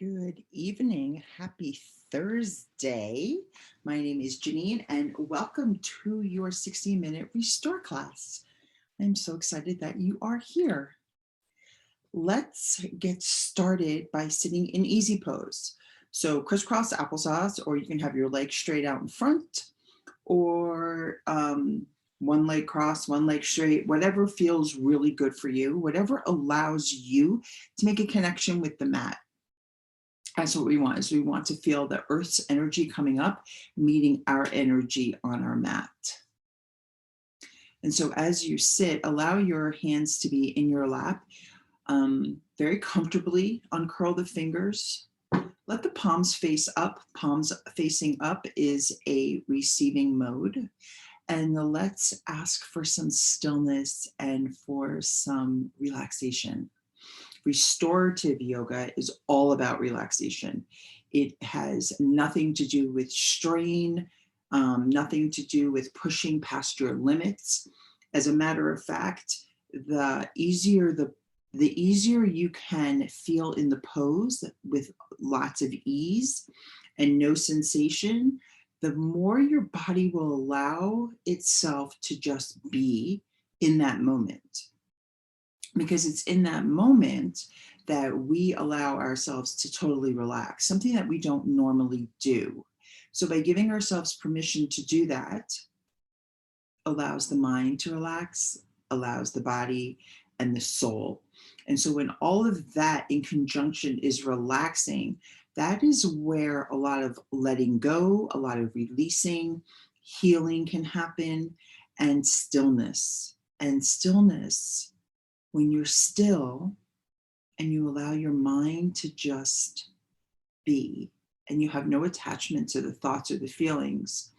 Good evening. Happy Thursday. My name is Janine, and welcome to your 60-minute restore class. I'm so excited that you are here. Let's get started by sitting in easy pose. So crisscross applesauce, or you can have your legs straight out in front, or one leg cross, one leg straight, whatever feels really good for you, whatever allows you to make a connection with the mat. That's what we want, is we want to feel the earth's energy coming up, meeting our energy on our mat. And so as you sit, allow your hands to be in your lap, very comfortably. Uncurl the fingers. Let the palms face up. Palms facing up is a receiving mode. And let's ask for some stillness and for some relaxation. Restorative yoga is all about relaxation. It has nothing to do with strain, nothing to do with pushing past your limits. As a matter of fact, the easier you can feel in the pose with lots of ease and no sensation, the more your body will allow itself to just be in that moment. Because it's in that moment that we allow ourselves to totally relax, something that we don't normally do. So by giving ourselves permission to do that, allows the mind to relax, allows the body and the soul. And so when all of that in conjunction is relaxing, that is where a lot of letting go, a lot of releasing, healing can happen, and stillness. And stillness, when you're still and you allow your mind to just be, and you have no attachment to the thoughts or the feelings,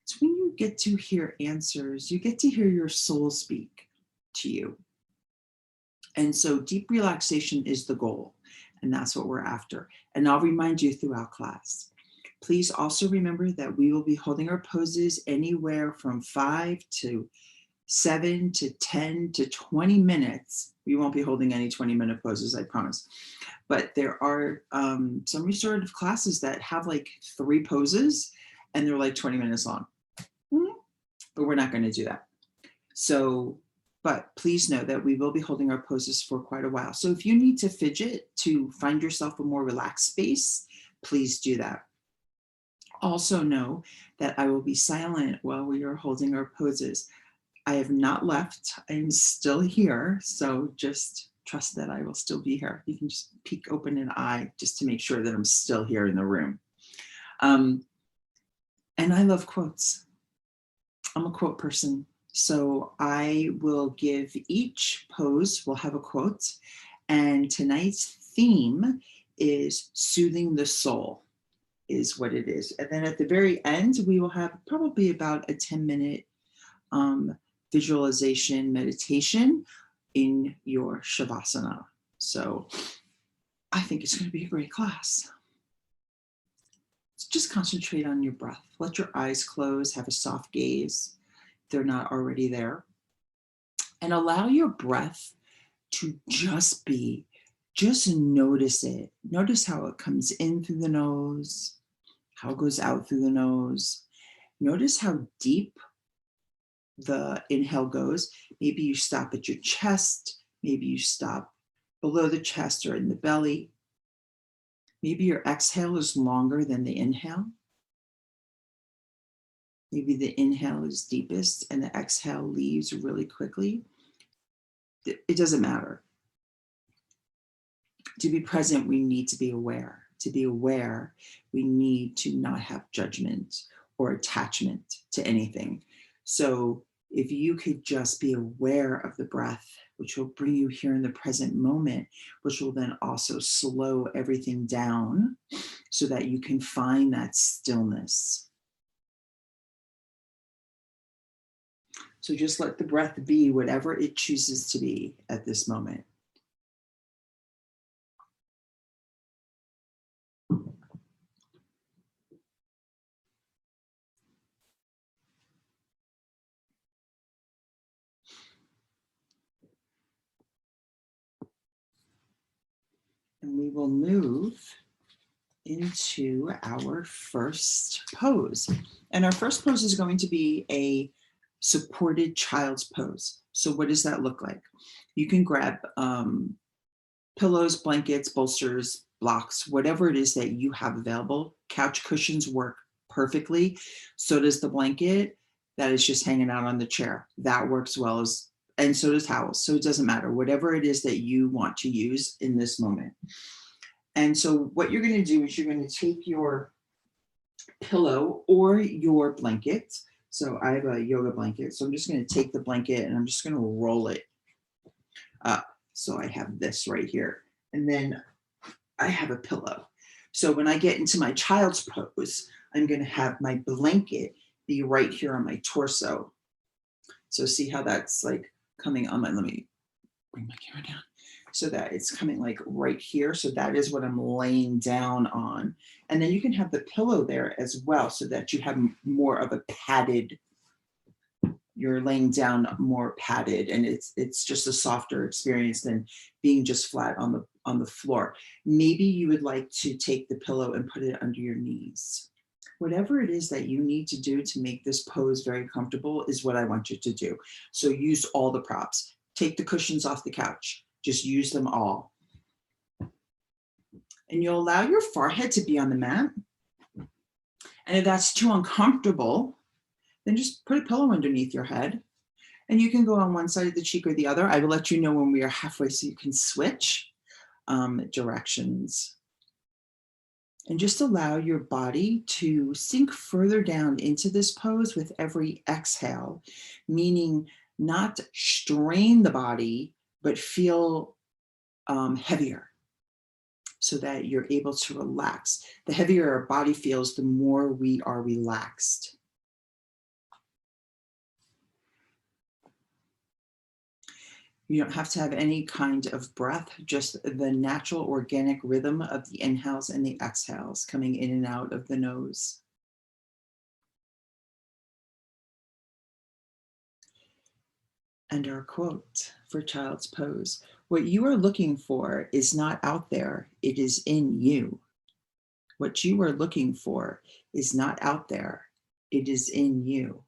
it's when you get to hear answers, you get to hear your soul speak to you. And so deep relaxation is the goal, and that's what we're after. And I'll remind you throughout class. Please also remember that we will be holding our poses anywhere from 5 to 7 to 10 to 20 minutes. We won't be holding any 20-minute poses, I promise. But there are some restorative classes that have like 3 poses and they're like 20 minutes long. But we're not going to do that. So, but please know that we will be holding our poses for quite a while. So if you need to fidget to find yourself a more relaxed space, please do that. Also know that I will be silent while we are holding our poses. I have not left. I am still here. So just trust that I will still be here. You can just peek open an eye just to make sure that I'm still here in the room. And I love quotes. I'm a quote person. So I will give each pose, we'll have a quote. And tonight's theme is soothing the soul, is what it is. And then at the very end, we will have probably about a 10-minute visualization meditation in your Shavasana. So I think it's going to be a great class. Just concentrate on your breath. Let your eyes close, have a soft gaze if they're not already there. And allow your breath to just be, just notice it. Notice how it comes in through the nose, how it goes out through the nose. Notice how deep the inhale goes. Maybe you stop at your chest. Maybe you stop below the chest or in the belly. Maybe your exhale is longer than the inhale. Maybe the inhale is deepest and the exhale leaves really quickly. It doesn't matter. To be present, we need to be aware. To be aware, we need to not have judgment or attachment to anything. So if you could just be aware of the breath, which will bring you here in the present moment, which will then also slow everything down so that you can find that stillness. So just let the breath be whatever it chooses to be at this moment. And we will move into our first pose. And our first pose is going to be a supported child's pose. So what does that look like? You can grab pillows, blankets, bolsters, blocks, whatever it is that you have available. Couch cushions work perfectly. So does the blanket that is just hanging out on the chair. That works well as, and so does towels. So it doesn't matter, whatever it is that you want to use in this moment. And so what you're going to do is you're going to take your pillow or your blanket. So I have a yoga blanket. So I'm just going to take the blanket and I'm just going to roll it up. So I have this right here. And then I have a pillow. So when I get into my child's pose, I'm going to have my blanket be right here on my torso. So see how that's like coming on my, let me bring my camera down so that it's coming like right here. So that is what I'm laying down on. And then you can have the pillow there as well so that you have more of a padded, you're laying down more padded, and it's just a softer experience than being just flat on the floor. Maybe you would like to take the pillow and put it under your knees. Whatever it is that you need to do to make this pose very comfortable is what I want you to do. So use all the props. Take the cushions off the couch. Just use them all. And you'll allow your forehead to be on the mat. And if that's too uncomfortable, then just put a pillow underneath your head. And you can go on one side of the cheek or the other. I will let you know when we are halfway so you can switch directions. And just allow your body to sink further down into this pose with every exhale, meaning not strain the body, but feel heavier so that you're able to relax. The heavier our body feels, the more we are relaxed. You don't have to have any kind of breath, just the natural organic rhythm of the inhales and the exhales coming in and out of the nose. And our quote for child's pose: what you are looking for is not out there, it is in you. What you are looking for is not out there, it is in you.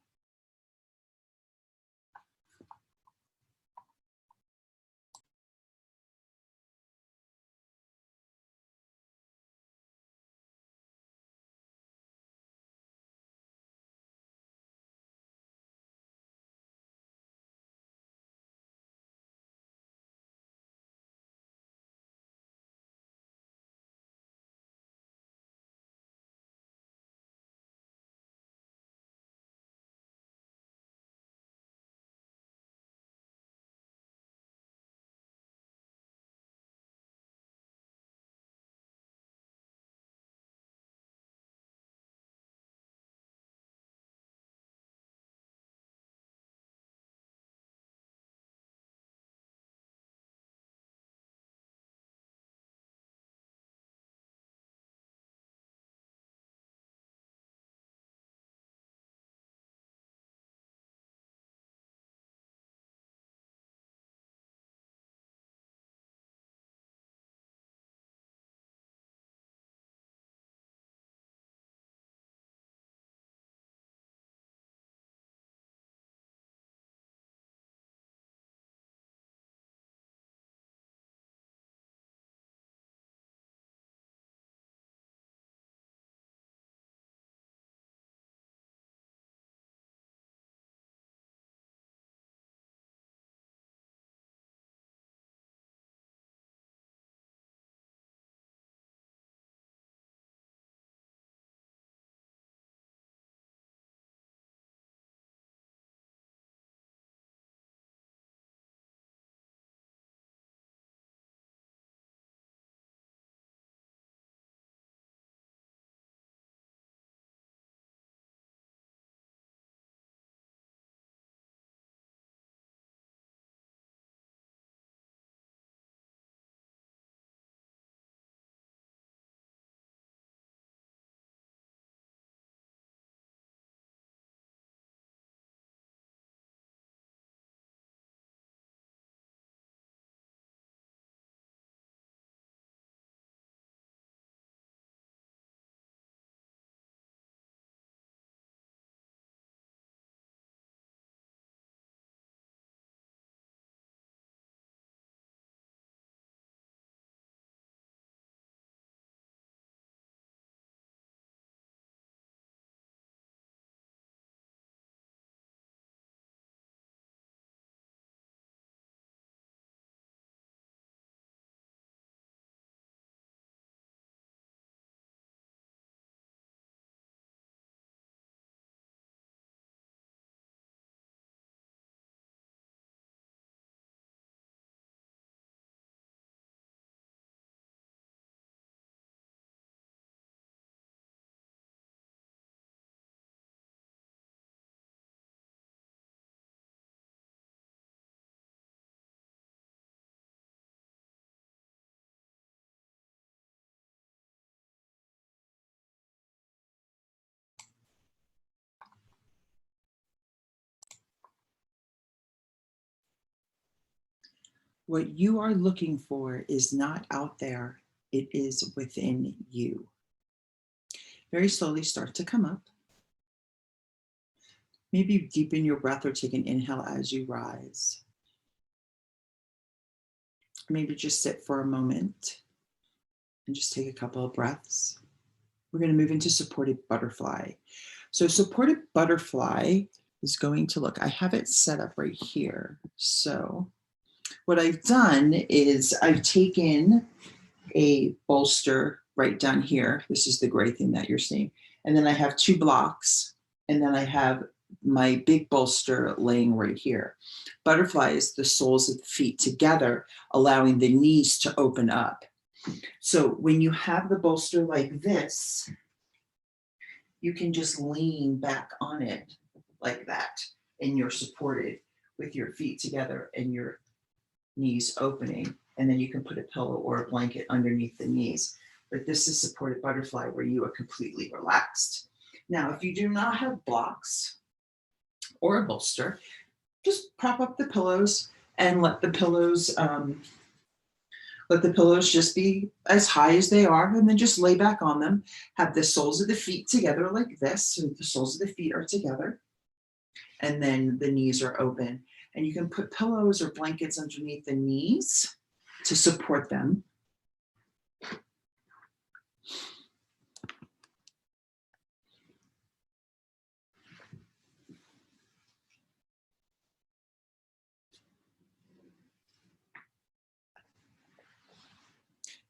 What you are looking for is not out there, it is within you. Very slowly start to come up. Maybe deepen your breath or take an inhale as you rise. Maybe just sit for a moment and just take a couple of breaths. We're going to move into supported butterfly. So supported butterfly is going to look, I have it set up right here. So what I've done is I've taken a bolster right down here. This is the gray thing that you're seeing. And then I have 2 blocks, and then I have my big bolster laying right here. Butterfly is the soles of the feet together, allowing the knees to open up. So when you have the bolster like this, you can just lean back on it like that, and you're supported with your feet together and your knees opening. And then you can put a pillow or a blanket underneath the knees. But this is supported butterfly where you are completely relaxed. Now, if you do not have blocks or a bolster, just prop up the pillows and let the pillows just be as high as they are, and then just lay back on them. Have the soles of the feet together like this, so the soles of the feet are together, and then the knees are open. And you can put pillows or blankets underneath the knees to support them.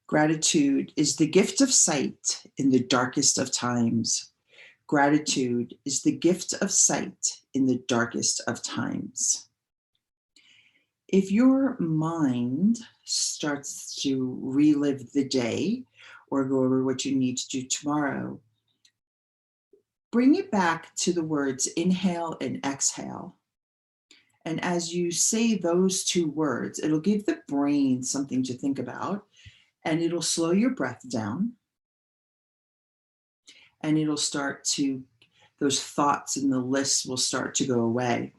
Gratitude is the gift of sight in the darkest of times. Gratitude is the gift of sight in the darkest of times. If your mind starts to relive the day or go over what you need to do tomorrow, bring it back to the words inhale and exhale. And as you say those 2 words, it'll give the brain something to think about, and it'll slow your breath down. And it'll start to, those thoughts and the lists will start to go away.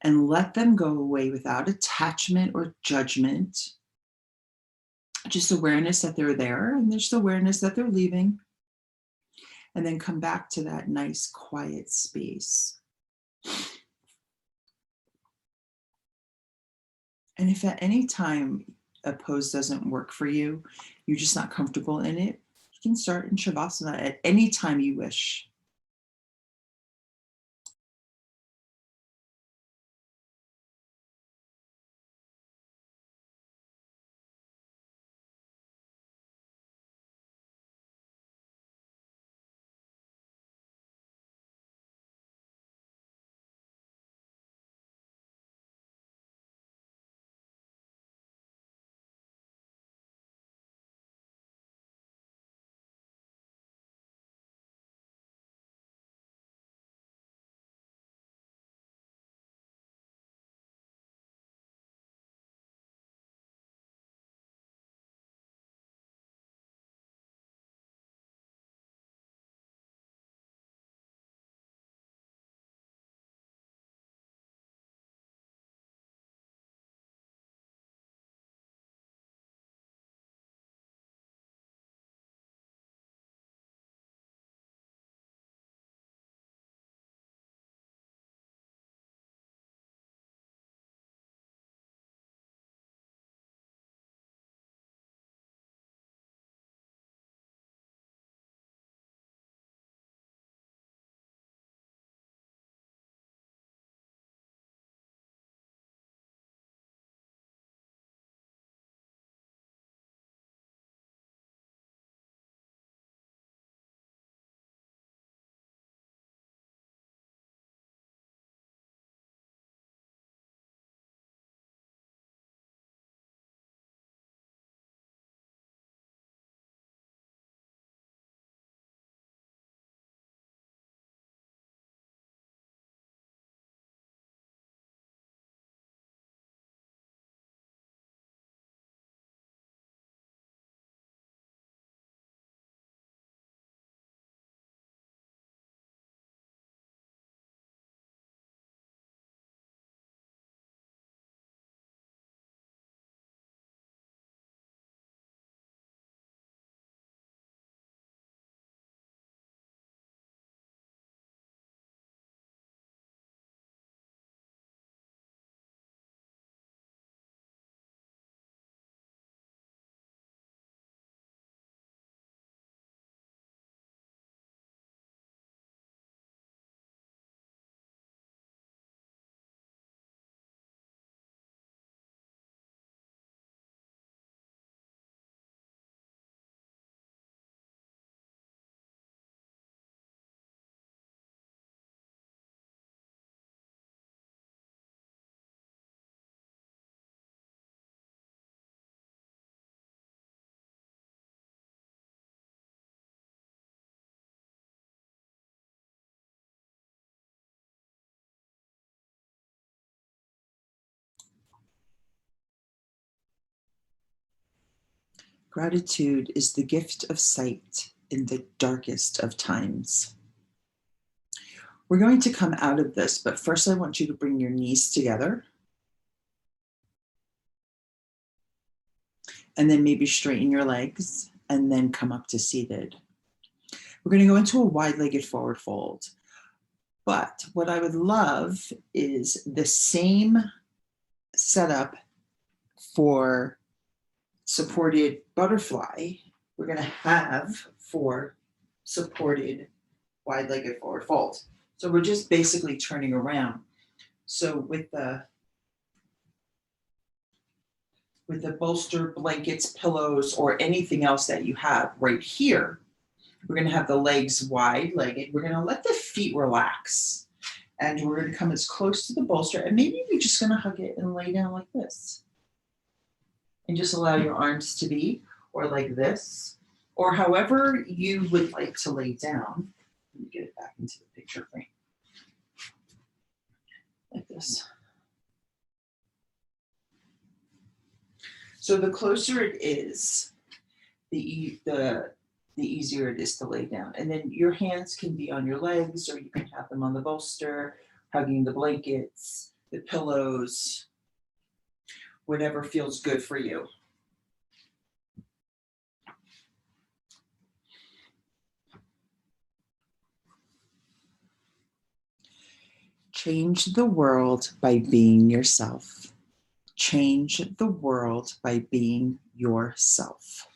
And let them go away without attachment or judgment. Just awareness that they're there, and just awareness that they're leaving. And then come back to that nice quiet space. And if at any time a pose doesn't work for you, you're just not comfortable in it, you can start in Shavasana at any time you wish. Gratitude is the gift of sight in the darkest of times. We're going to come out of this, but first I want you to bring your knees together. And then maybe straighten your legs and then come up to seated. We're going to go into a wide-legged forward fold. But what I would love is the same setup for supported butterfly we're going to have for supported wide-legged forward fold. So we're just basically turning around. So with the bolster, blankets, pillows, or anything else that you have right here, we're going to have the legs wide-legged. We're going to let the feet relax. And we're going to come as close to the bolster. And maybe we're just going to hug it and lay down like this. And just allow your arms to be, or like this, or however you would like to lay down. Let me get it back into the picture frame. Like this. So the closer it is, the easier it is to lay down. And then your hands can be on your legs, or you can have them on the bolster, hugging the blankets, the pillows, whatever feels good for you. Change the world by being yourself. Change the world by being yourself.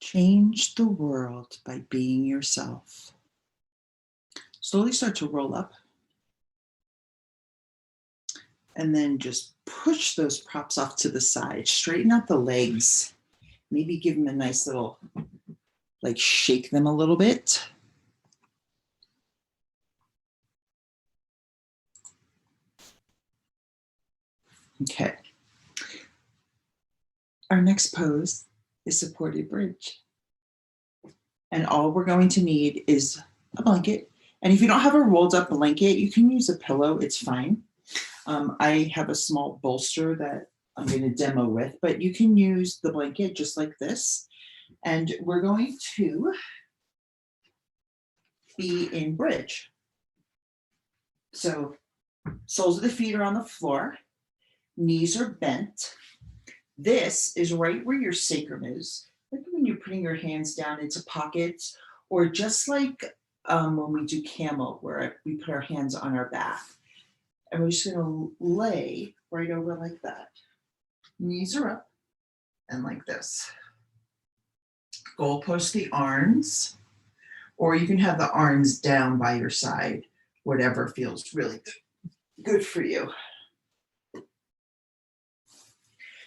Change the world by being yourself. Slowly start to roll up and then just push those props off to the side. Straighten out the legs. Maybe give them a nice little, like shake them a little bit. Okay. Our next pose is supported bridge. And all we're going to need is a blanket. And if you don't have a rolled up blanket, you can use a pillow, it's fine. I have a small bolster that I'm going to demo with, but you can use the blanket just like this. And we're going to be in bridge. So soles of the feet are on the floor, knees are bent. This is right where your sacrum is, like when you're putting your hands down into pockets, or just like when we do camel, where we put our hands on our back. And we're just going to lay right over like that. Knees are up and like this. Goalpost the arms, or you can have the arms down by your side, whatever feels really good for you.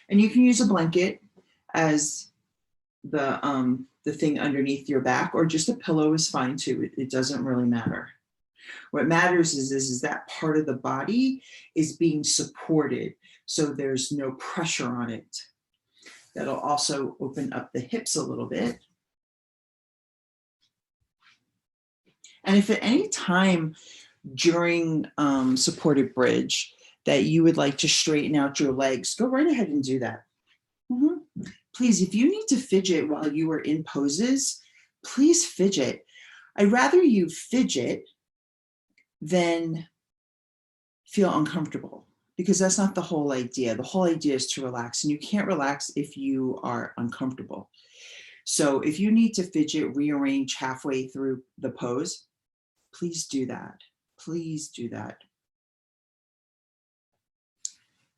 And you can use a blanket as the thing underneath your back, or just a pillow is fine too. It doesn't really matter. What matters is that part of the body is being supported, so there's no pressure on it. That'll also open up the hips a little bit. And if at any time during supported bridge that you would like to straighten out your legs, go right ahead and do that. Please, if you need to fidget while you are in poses, please fidget. I'd rather you fidget than feel uncomfortable, because that's not the whole idea. The whole idea is to relax, and you can't relax if you are uncomfortable. So if you need to fidget, rearrange halfway through the pose, please do that. Please do that.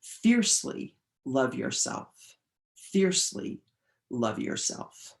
Fiercely love yourself. Fiercely love yourself.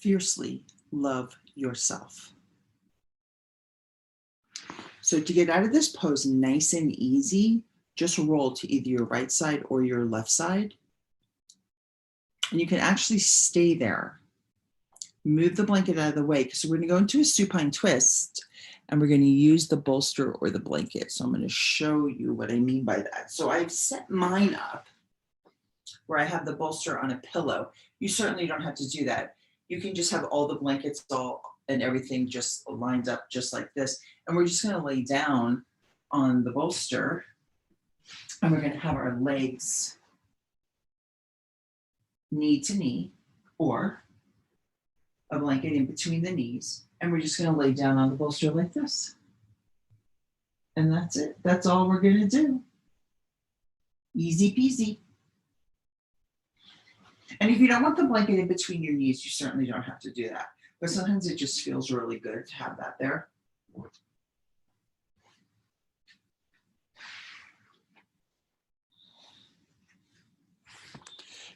fiercely love yourself. So to get out of this pose nice and easy, just roll to either your right side or your left side. And you can actually stay there. Move the blanket out of the way because we're going to go into a supine twist and we're going to use the bolster or the blanket. So I'm going to show you what I mean by that. So I've set mine up where I have the bolster on a pillow. You certainly don't have to do that. You can just have all the blankets all and everything just lined up just like this. And we're just going to lay down on the bolster and we're going to have our legs knee to knee or a blanket in between the knees. And we're just going to lay down on the bolster like this. And that's it. That's all we're going to do. Easy peasy. And if you don't want the blanket in between your knees, you certainly don't have to do that. But sometimes it just feels really good to have that there.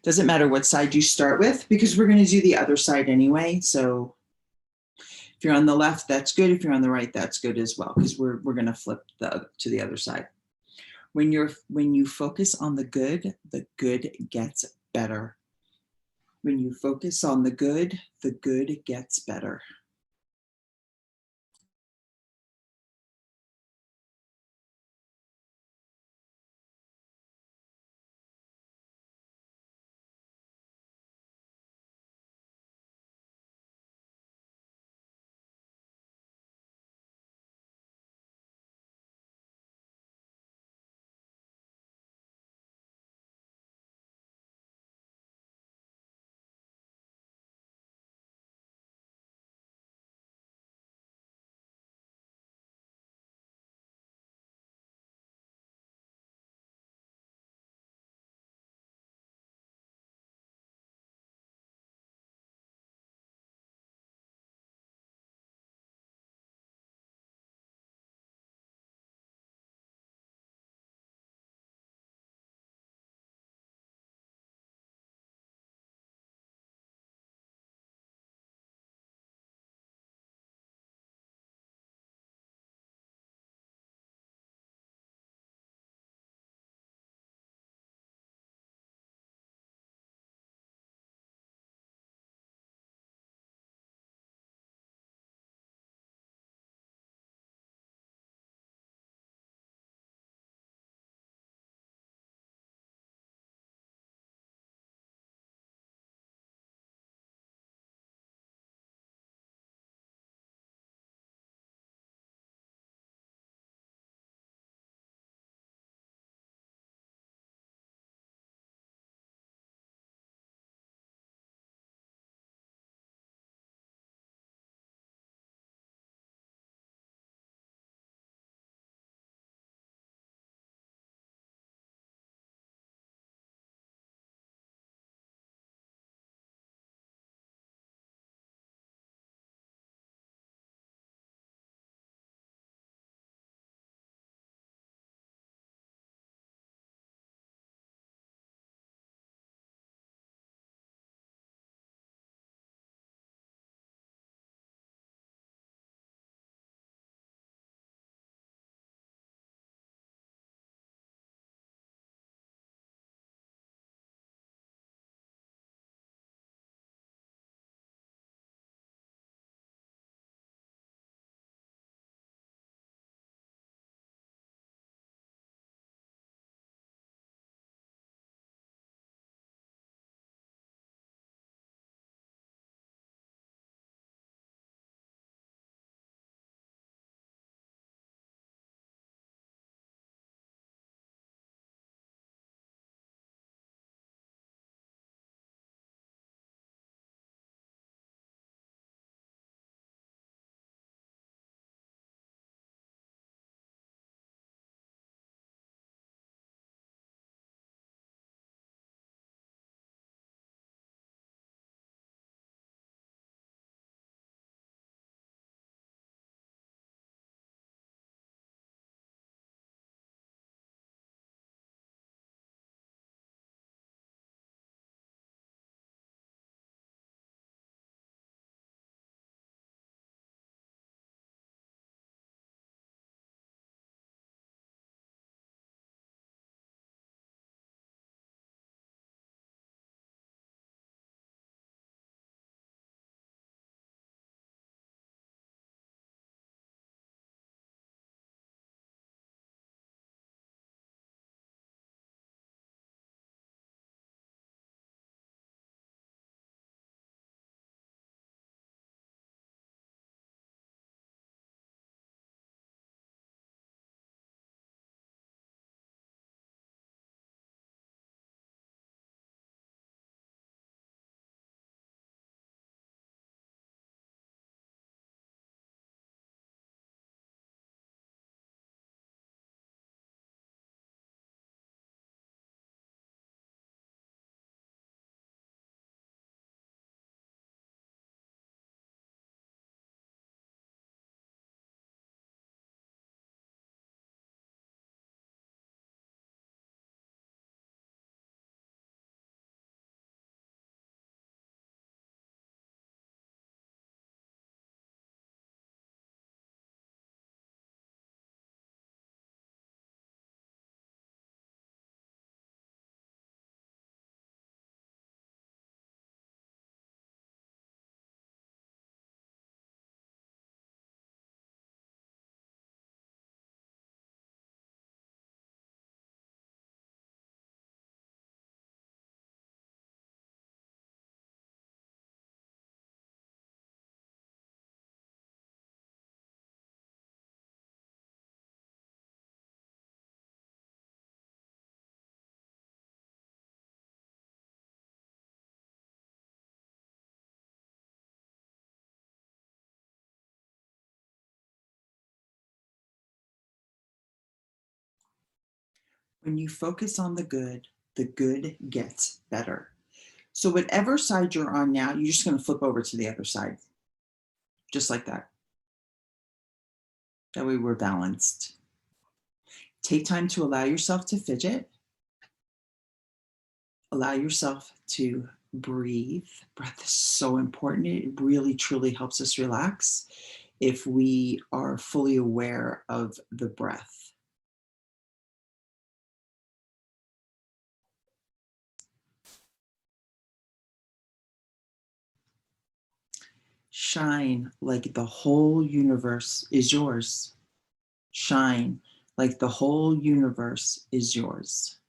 Doesn't matter what side you start with because we're going to do the other side anyway. So if you're on the left, that's good. If you're on the right, that's good as well because we're going to flip to the other side. When you focus on the good gets better. When you focus on the good gets better. When you focus on the good gets better. So whatever side you're on now, you're just going to flip over to the other side, just like that. That way we're balanced. Take time to allow yourself to fidget. Allow yourself to breathe. Breath is so important. It really, truly helps us relax if we are fully aware of the breath. Shine like the whole universe is yours. Shine like the whole universe is yours.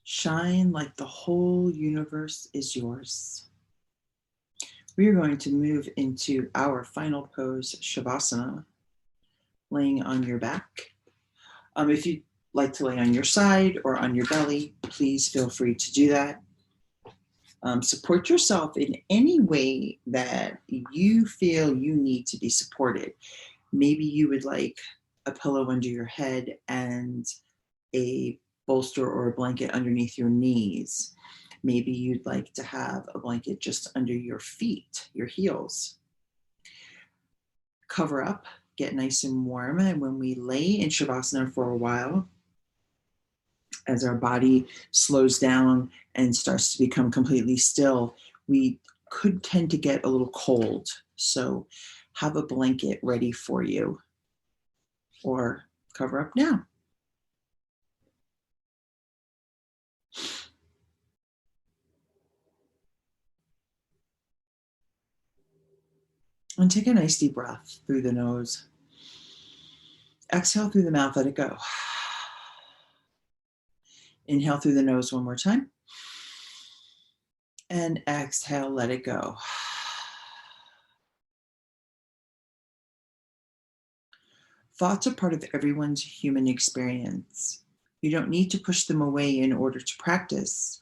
Shine like the whole universe is yours. We are going to move into our final pose, Shavasana, laying on your back. If you'd like to lay on your side or on your belly, please feel free to do that. Support yourself in any way that you feel you need to be supported. Maybe you would like a pillow under your head and a bolster or a blanket underneath your knees. Maybe you'd like to have a blanket just under your feet, your heels. Cover up, get nice and warm. And when we lay in Shavasana for a while, as our body slows down and starts to become completely still, we could tend to get a little cold. So have a blanket ready for you or cover up now. And take a nice deep breath through the nose. Exhale through the mouth, let it go. Inhale through the nose one more time. And exhale, let it go. Thoughts are part of everyone's human experience. You don't need to push them away in order to practice.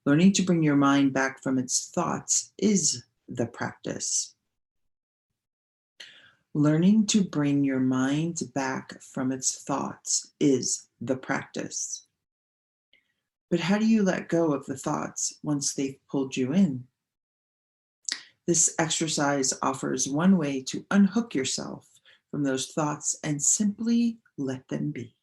Learning to bring your mind back from its thoughts is the practice. Learning to bring your mind back from its thoughts is the practice. But how do you let go of the thoughts once they've pulled you in? This exercise offers one way to unhook yourself from those thoughts and simply let them be.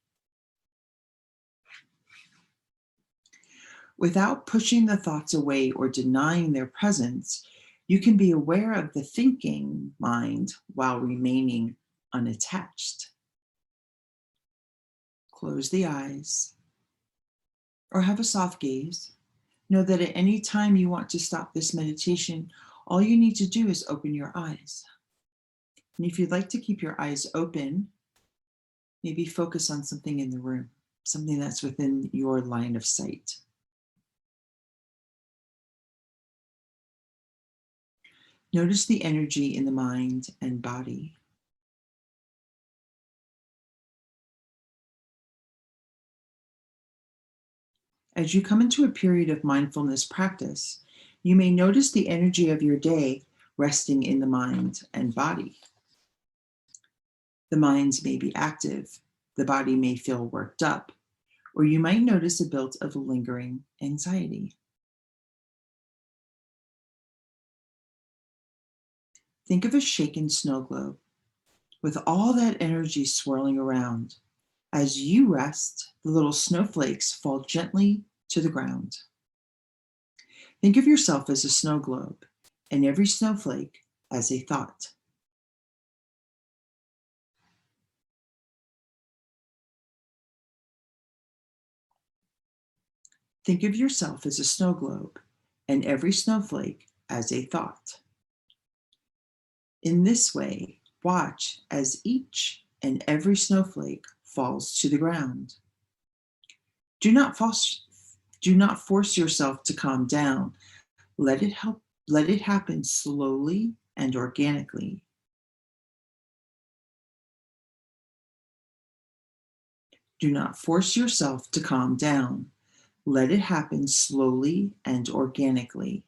Without pushing the thoughts away or denying their presence, you can be aware of the thinking mind while remaining unattached. Close the eyes or have a soft gaze. Know that at any time you want to stop this meditation, all you need to do is open your eyes. And if you'd like to keep your eyes open, maybe focus on something in the room, something that's within your line of sight. Notice the energy in the mind and body. As you come into a period of mindfulness practice, you may notice the energy of your day resting in the mind and body. The mind may be active, the body may feel worked up, or you might notice a bit of lingering anxiety. Think of a shaken snow globe with all that energy swirling around. As you rest, the little snowflakes fall gently to the ground. Think of yourself as a snow globe and every snowflake as a thought. Think of yourself as a snow globe and every snowflake as a thought. In this way, watch as each and every snowflake falls to the ground. Do not force yourself to calm down. Let it happen slowly and organically. Do not force yourself to calm down. Let it happen slowly and organically.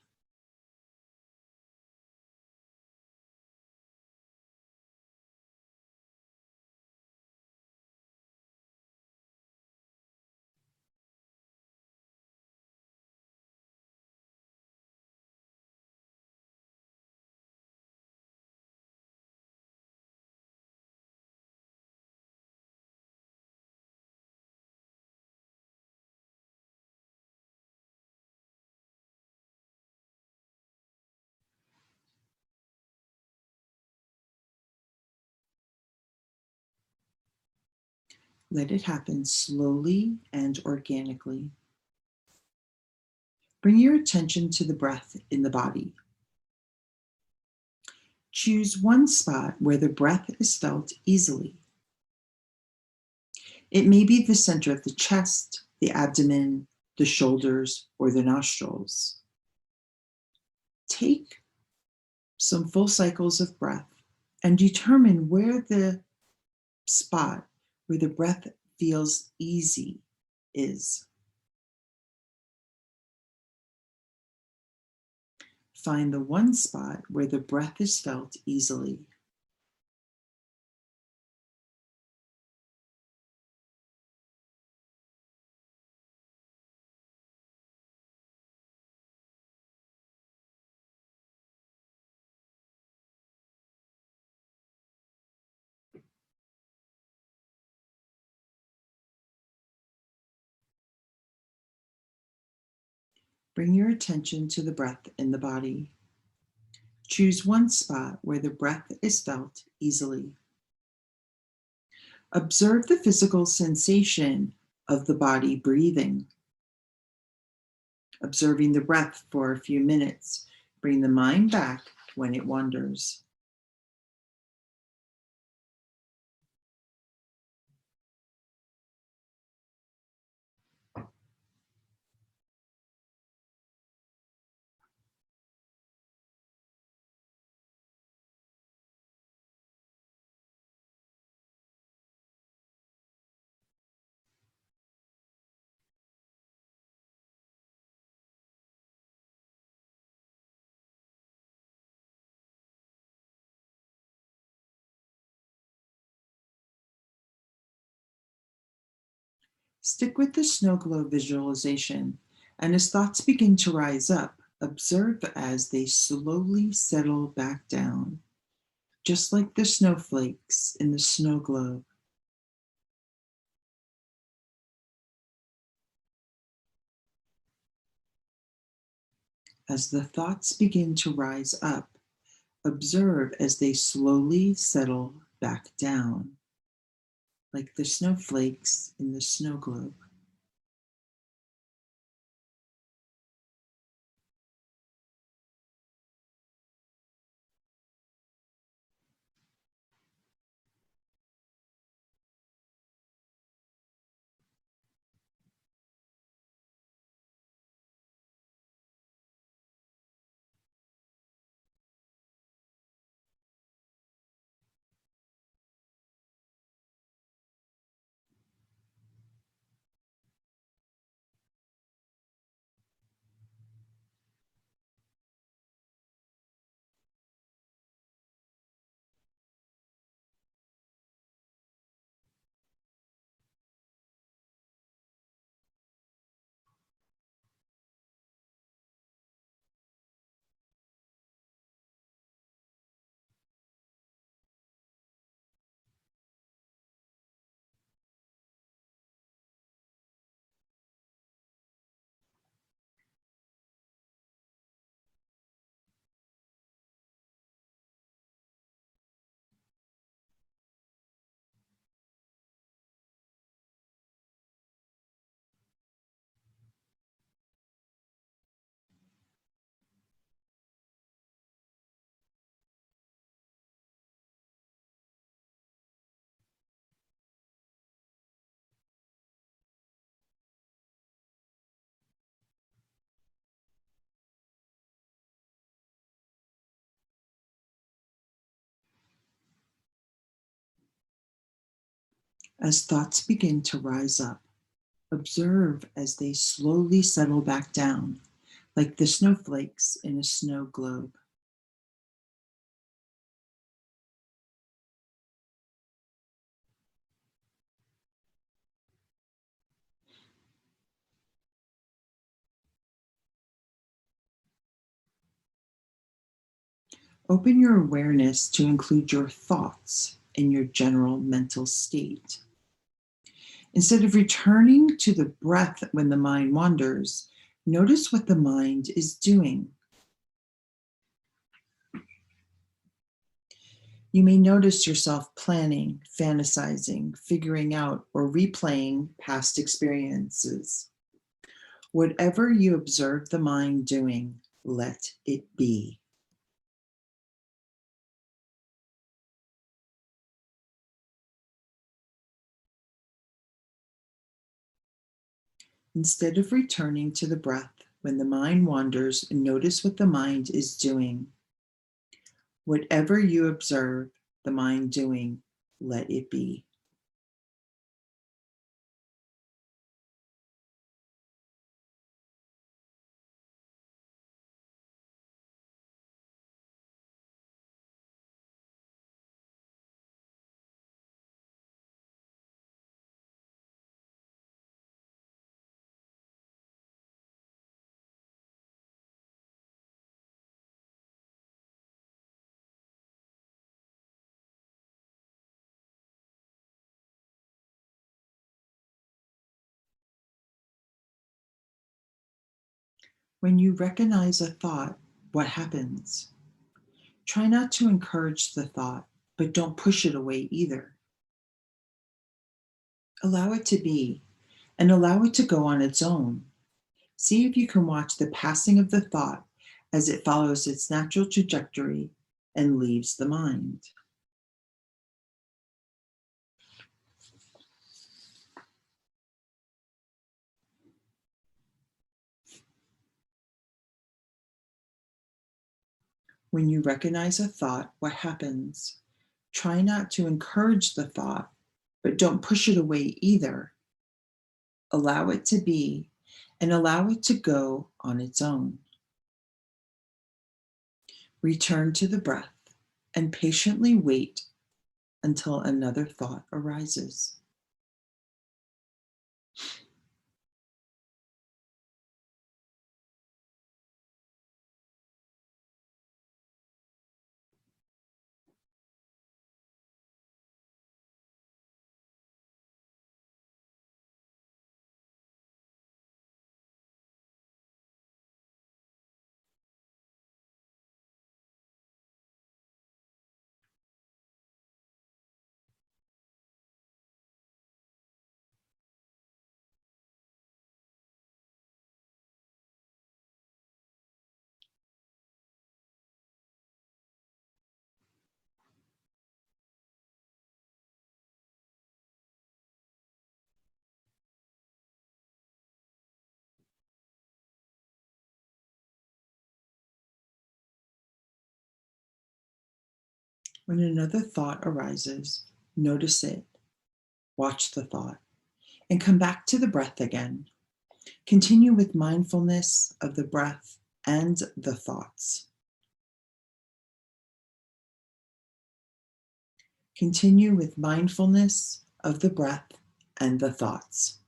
Let it happen slowly and organically. Bring your attention to the breath in the body. Choose one spot where the breath is felt easily. It may be the center of the chest, the abdomen, the shoulders, or the nostrils. Take some full cycles of breath and determine where the spot where the breath feels easy is. Find the one spot where the breath is felt easily. Bring your attention to the breath in the body. Choose one spot where the breath is felt easily. Observe the physical sensation of the body breathing. Observing the breath for a few minutes. Bring the mind back when it wanders. Stick with the snow globe visualization, and as thoughts begin to rise up, observe as they slowly settle back down, just like the snowflakes in the snow globe. As the thoughts begin to rise up, observe as they slowly settle back down, like the snowflakes in the snow globe. As thoughts begin to rise up, observe as they slowly settle back down, like the snowflakes in a snow globe. Open your awareness to include your thoughts in your general mental state. Instead of returning to the breath when the mind wanders, notice what the mind is doing. You may notice yourself planning, fantasizing, figuring out, or replaying past experiences. Whatever you observe the mind doing, let it be. Instead of returning to the breath, when the mind wanders, notice what the mind is doing. Whatever you observe the mind doing, let it be. When you recognize a thought, what happens? Try not to encourage the thought, but don't push it away either. Allow it to be, and allow it to go on its own. See if you can watch the passing of the thought as it follows its natural trajectory and leaves the mind. When you recognize a thought, what happens? Try not to encourage the thought, but don't push it away either. Allow it to be, and allow it to go on its own. Return to the breath and patiently wait until another thought arises. When another thought arises, notice it, watch the thought, and come back to the breath again. Continue with mindfulness of the breath and the thoughts. Continue with mindfulness of the breath and the thoughts.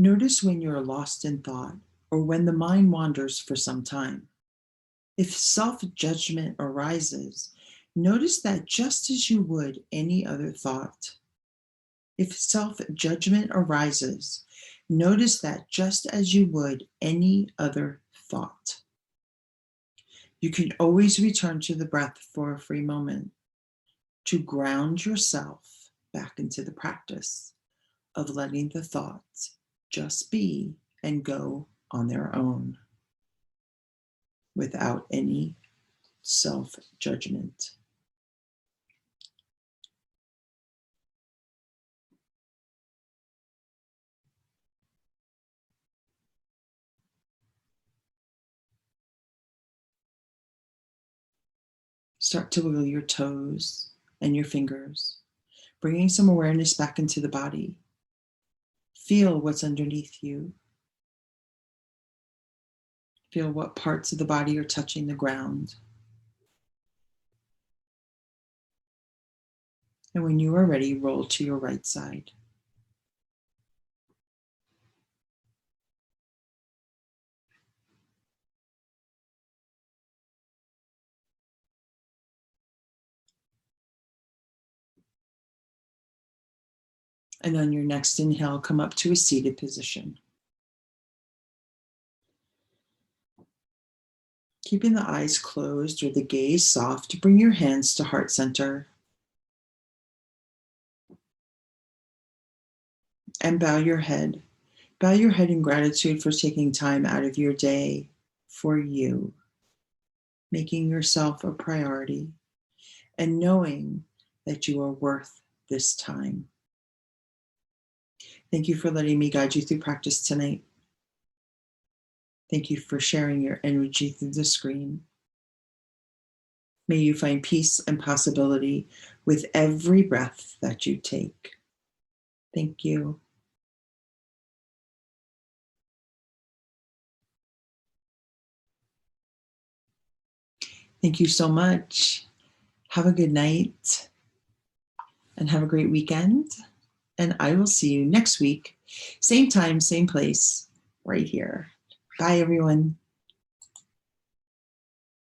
Notice when you're lost in thought or when the mind wanders for some time. If self judgment arises, notice that just as you would any other thought. If self judgment arises, notice that just as you would any other thought. You can always return to the breath for a free moment to ground yourself back into the practice of letting the thoughts just be and go on their own without any self judgment. Start to wiggle your toes and your fingers, bringing some awareness back into the body. Feel what's underneath you. Feel what parts of the body are touching the ground. And when you are ready, roll to your right side. And on your next inhale, come up to a seated position. Keeping the eyes closed or the gaze soft, bring your hands to heart center. And bow your head. Bow your head in gratitude for taking time out of your day for you, making yourself a priority, and knowing that you are worth this time. Thank you for letting me guide you through practice tonight. Thank you for sharing your energy through the screen. May you find peace and possibility with every breath that you take. Thank you. Thank you so much. Have a good night and have a great weekend. And I will see you next week, same time, same place, right here. Bye, everyone.